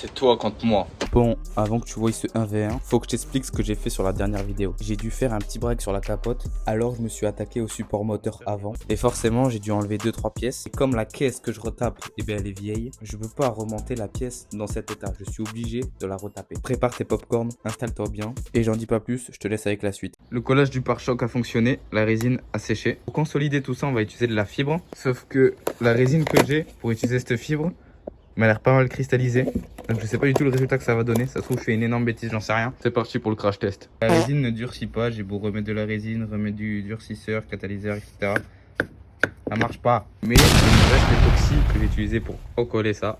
C'est toi contre moi. Bon, avant que tu voies ce 1v1, faut que je t'explique ce que j'ai fait sur la dernière vidéo. J'ai dû faire un petit break sur la capote, alors je me suis attaqué au support moteur avant. Et forcément, j'ai dû enlever 2-3 pièces. Et comme la caisse que je retape, eh bien, elle est vieille, je peux pas remonter la pièce dans cet état. Je suis obligé de la retaper. Prépare tes popcorn, installe-toi bien. Et j'en dis pas plus, je te laisse avec la suite. Le collage du pare-choc a fonctionné, la résine a séché. Pour consolider tout ça, on va utiliser de la fibre. Sauf que la résine que j'ai pour utiliser cette fibre m'a l'air pas mal cristallisée. Donc je sais pas du tout le résultat que ça va donner. Ça se trouve je fais une énorme bêtise, j'en sais rien. C'est parti pour le crash test. La résine ne durcit pas. J'ai beau remettre de la résine, remettre du durcisseur, catalyseur, etc. Ça marche pas. Mais il me reste l'époxy que j'ai utilisé pour recoller ça.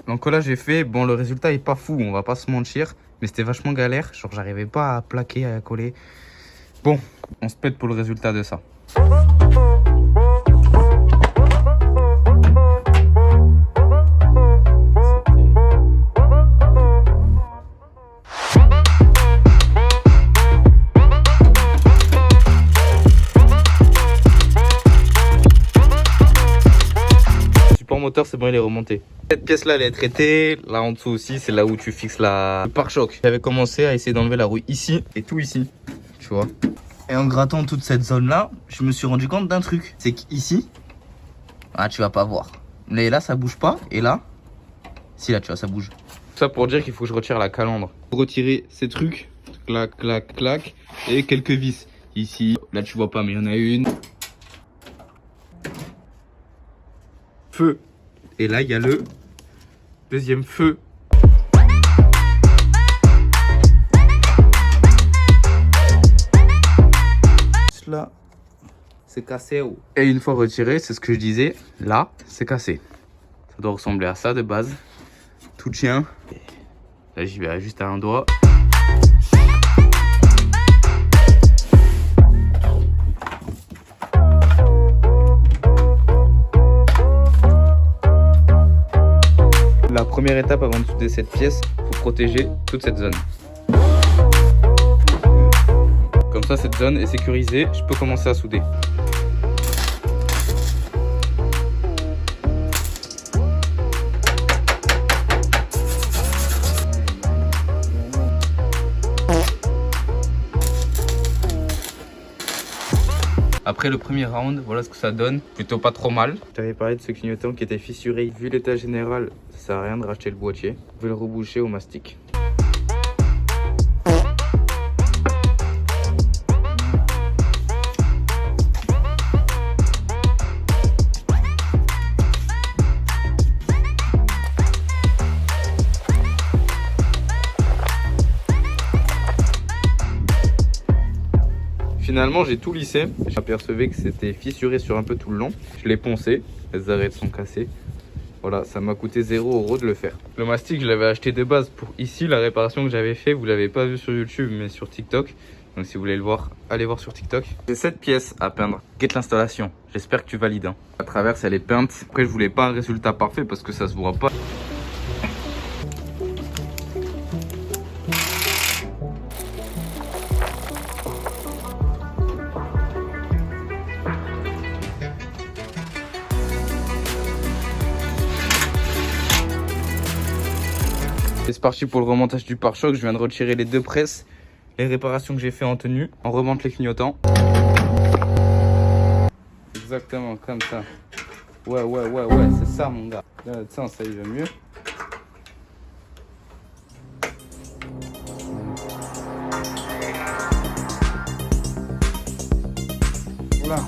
L'encollage est fait, bon le résultat est pas fou, on va pas se mentir, mais c'était vachement galère, genre j'arrivais pas à plaquer, à coller. Bon, on se pète pour le résultat de ça. Moteur, c'est bon, il est remonté. Cette pièce là elle est traitée, là en dessous aussi c'est là où tu fixes le pare-choc. J'avais commencé à essayer d'enlever la rouille ici et tout ici, tu vois. Et en grattant toute cette zone là, je me suis rendu compte d'un truc, c'est qu'ici, ah tu vas pas voir, mais là ça bouge pas et là, si là tu vois ça bouge. Tout ça pour dire qu'il faut que je retire la calandre. Pour retirer ces trucs, clac clac clac, et quelques vis. Ici, là tu vois pas mais il y en a une. Feu. Et là, il y a le deuxième feu. Là, c'est cassé. Et une fois retiré, c'est ce que je disais, là, c'est cassé. Ça doit ressembler à ça de base. Tout tient. Là, j'y vais juste à un doigt. La première étape avant de souder cette pièce, il faut protéger toute cette zone. Comme ça, cette zone est sécurisée, je peux commencer à souder. Après le premier round, voilà ce que ça donne. Plutôt pas trop mal. Je t'avais parlé de ce clignotant qui était fissuré. Vu l'état général, ça sert à rien de racheter le boîtier. Je vais le reboucher au mastic. Finalement, j'ai tout lissé. J'apercevais que c'était fissuré sur un peu tout le long. Je l'ai poncé. Les arêtes sont cassées. Voilà, ça m'a coûté 0 € de le faire. Le mastic, je l'avais acheté de base pour ici. La réparation que j'avais fait, vous l'avez pas vu sur YouTube, mais sur TikTok. Donc si vous voulez le voir, allez voir sur TikTok. J'ai 7 pièces à peindre. Guette l'installation. J'espère que tu valides. Hein. La traverse, elle est peinte. Après, je voulais pas un résultat parfait parce que ça se voit pas. C'est parti pour le remontage du pare-choc. Je viens de retirer les deux presses, les réparations que j'ai fait en tenue. On remonte les clignotants. Exactement comme ça. Ouais, c'est ça mon gars. Là, tiens, ça y va mieux. Voilà.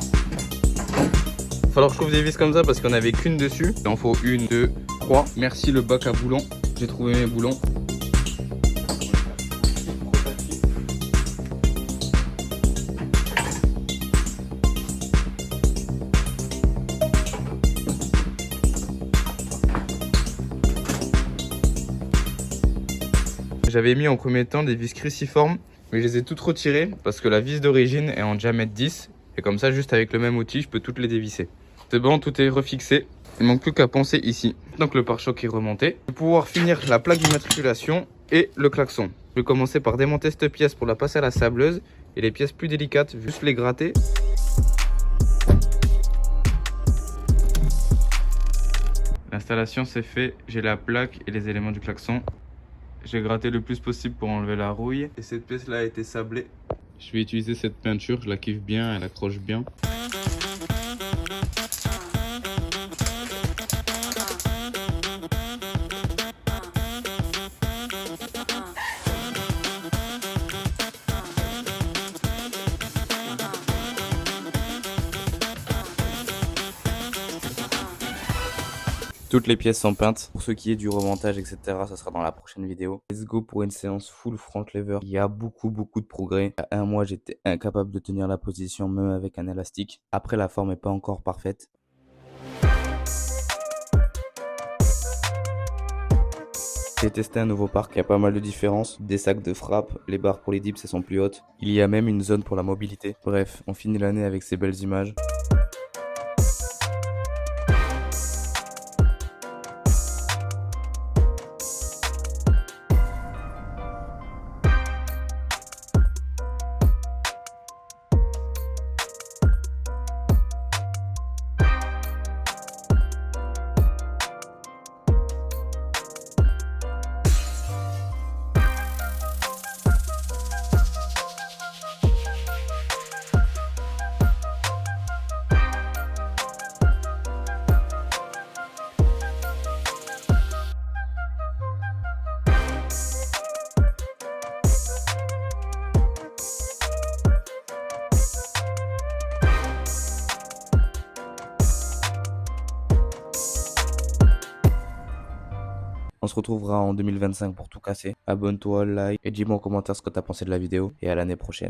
Il va falloir que je trouve des vis comme ça parce qu'on avait qu'une dessus. Il en faut 1, 2, 3. Merci le bac à boulons. J'ai trouvé mes boulons. J'avais mis en premier temps des vis cruciformes, mais je les ai toutes retirées parce que la vis d'origine est en diamètre 10. Et comme ça, juste avec le même outil, je peux toutes les dévisser. C'est bon, tout est refixé. Il manque plus qu'à poncer ici. Donc le pare-choc est remonté. Je vais pouvoir finir la plaque d'immatriculation et le klaxon. Je vais commencer par démonter cette pièce pour la passer à la sableuse. Et les pièces plus délicates, juste les gratter. L'installation c'est fait, j'ai la plaque et les éléments du klaxon. J'ai gratté le plus possible pour enlever la rouille. Et cette pièce là a été sablée. Je vais utiliser cette peinture, je la kiffe bien, elle accroche bien. Toutes les pièces sont peintes. Pour ce qui est du remontage, etc., ça sera dans la prochaine vidéo. Let's go pour une séance full front lever. Il y a beaucoup de progrès. Il y a un mois, j'étais incapable de tenir la position même avec un élastique. Après, la forme n'est pas encore parfaite. J'ai testé un nouveau parc, il y a pas mal de différences. Des sacs de frappe, les barres pour les dips, elles sont plus hautes. Il y a même une zone pour la mobilité. Bref, on finit l'année avec ces belles images. On se retrouvera en 2025 pour tout casser. Abonne-toi, like et dis-moi en commentaire ce que t'as pensé de la vidéo. Et à l'année prochaine.